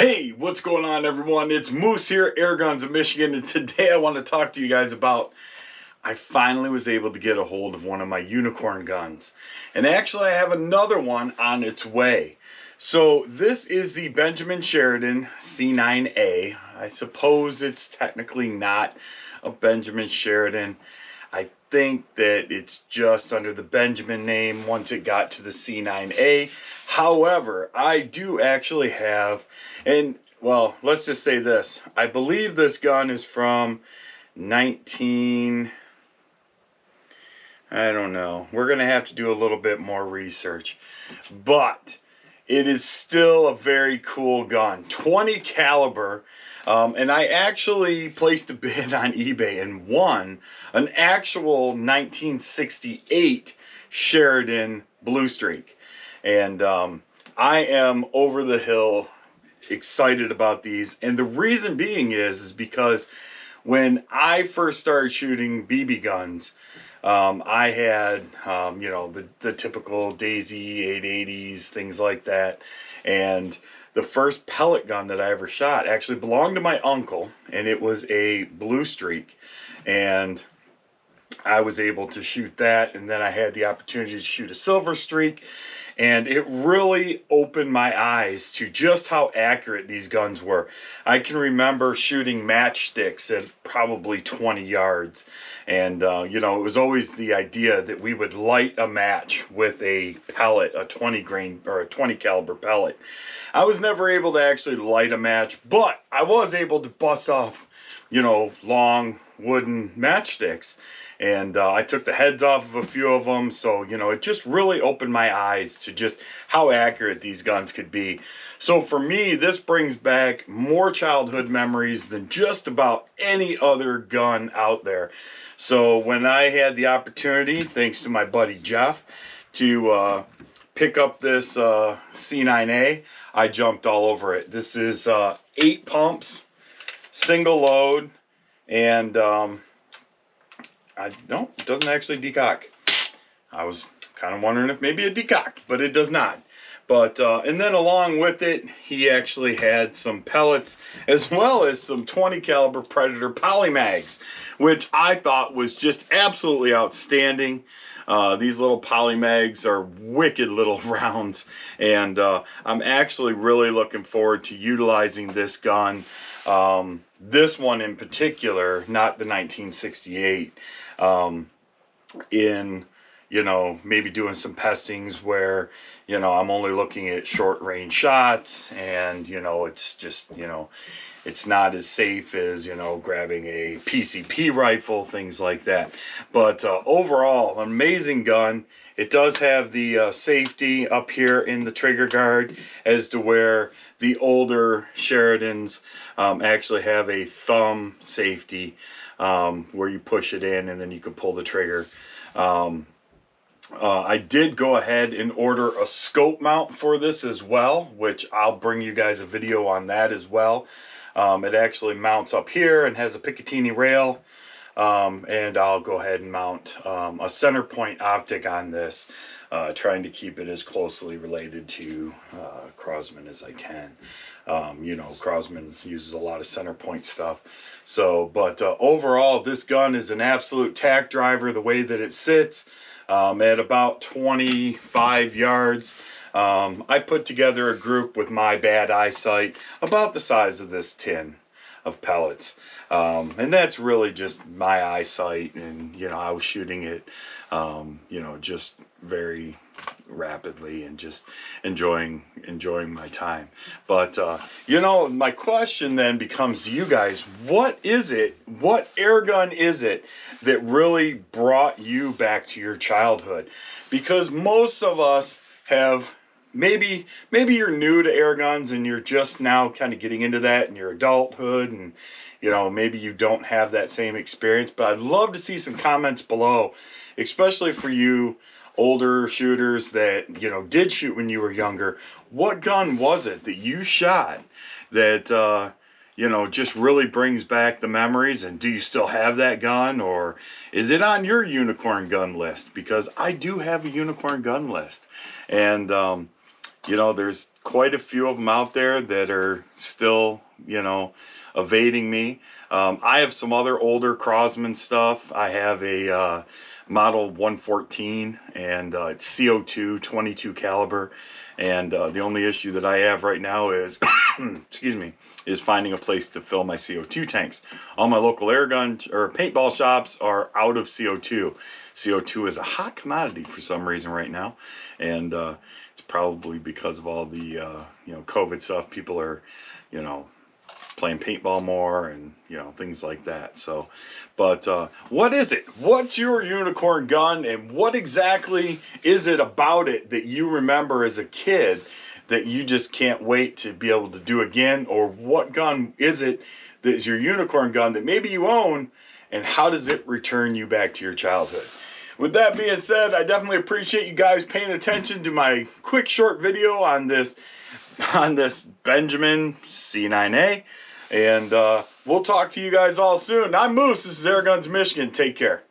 Hey, what's going on, everyone? It's Moose here, Airguns of Michigan, and today I want to talk to you guys about I finally was able to get a hold of one of my unicorn guns. And actually, I have another one on its way. So this is the Benjamin Sheridan C9A. I suppose it's technically not a Benjamin Sheridan. I think that it's just under the Benjamin name once it got to the C9A. However, I do actually have, and well, let's just say this. I believe this gun is from 19... I don't know. We're going to have to do a little bit more research. But it is still a very cool gun. 20 caliber. And I actually placed a bid on eBay and won an actual 1968 Sheridan Blue Streak. And I am over the hill excited about these. And the reason being is because when I first started shooting BB guns, I had, you know, the typical Daisy 880s, things like that. And the first pellet gun that I ever shot actually belonged to my uncle, and it was a Blue Streak. And I was able to shoot that, and then I had the opportunity to shoot a Silver Streak. And it really opened my eyes to just how accurate these guns were. I can remember shooting matchsticks at probably 20 yards. And, you know, it was always the idea that we would light a match with a pellet, a 20 grain or a 20 caliber pellet. I was never able to actually light a match, but I was able to bust off, you know, long wooden matchsticks. And I took the heads off of a few of them. So, you know, it just really opened my eyes to just how accurate these guns could be. So for me, this brings back more childhood memories than just about any other gun out there. So when I had the opportunity, thanks to my buddy Jeff, to pick up this C9A, I jumped all over it. This is 8 pumps, single load, and it doesn't actually decock. I was kind of wondering if maybe it decocked, but it does not. But and then along with it, he actually had some pellets as well as some 20 caliber Predator polymags, which I thought was just absolutely outstanding. These little polymags are wicked little rounds, and I'm actually really looking forward to utilizing this gun. This one in particular, not the 1968, in, you know, maybe doing some pestings where, you know, I'm only looking at short range shots, and, you know, it's just, you know, it's not as safe as, you know, grabbing a PCP rifle, things like that. But overall, an amazing gun. It does have the safety up here in the trigger guard, as to where the older Sheridans actually have a thumb safety where you push it in and then you can pull the trigger. I did go ahead and order a scope mount for this as well, which I'll bring you guys a video on that as well. It actually mounts up here and has a Picatinny rail. And I'll go ahead and mount a center point optic on this, trying to keep it as closely related to Crosman as I can. You know, Crosman uses a lot of center point stuff. So, but overall, this gun is an absolute tack driver the way that it sits at about 25 yards. I put together a group with my bad eyesight about the size of this tin of pellets, and that's really just my eyesight, and, you know, I was shooting it, you know, just very rapidly and just enjoying my time. But you know, my question then becomes to you guys, what air gun is it that really brought you back to your childhood? Because most of us have, maybe you're new to air guns and you're just now kind of getting into that in your adulthood, and, you know, maybe you don't have that same experience. But I'd love to see some comments below, especially for you older shooters that, you know, did shoot when you were younger. What gun was it that you shot that you know, just really brings back the memories? And do you still have that gun, or is it on your unicorn gun list? Because I do have a unicorn gun list, and you know, there's quite a few of them out there that are still, you know, evading me. I have some other older Crosman stuff. I have a model 114, and it's CO2 22 caliber, and the only issue that I have right now is excuse me, is finding a place to fill my CO2 tanks. All my local airgun or paintball shops are out of CO2. CO2 is a hot commodity for some reason right now, and it's probably because of all the you know, COVID stuff. People are, you know, playing paintball more and, you know, things like that. So, but what is it? What's your unicorn gun, and what exactly is it about it that you remember as a kid that you just can't wait to be able to do again? Or what gun is it that is your unicorn gun that maybe you own, and how does it return you back to your childhood? With that being said, I definitely appreciate you guys paying attention to my quick short video on this Benjamin C9A. And we'll talk to you guys all soon. I'm Moose. This is Airguns of Michigan. Take care.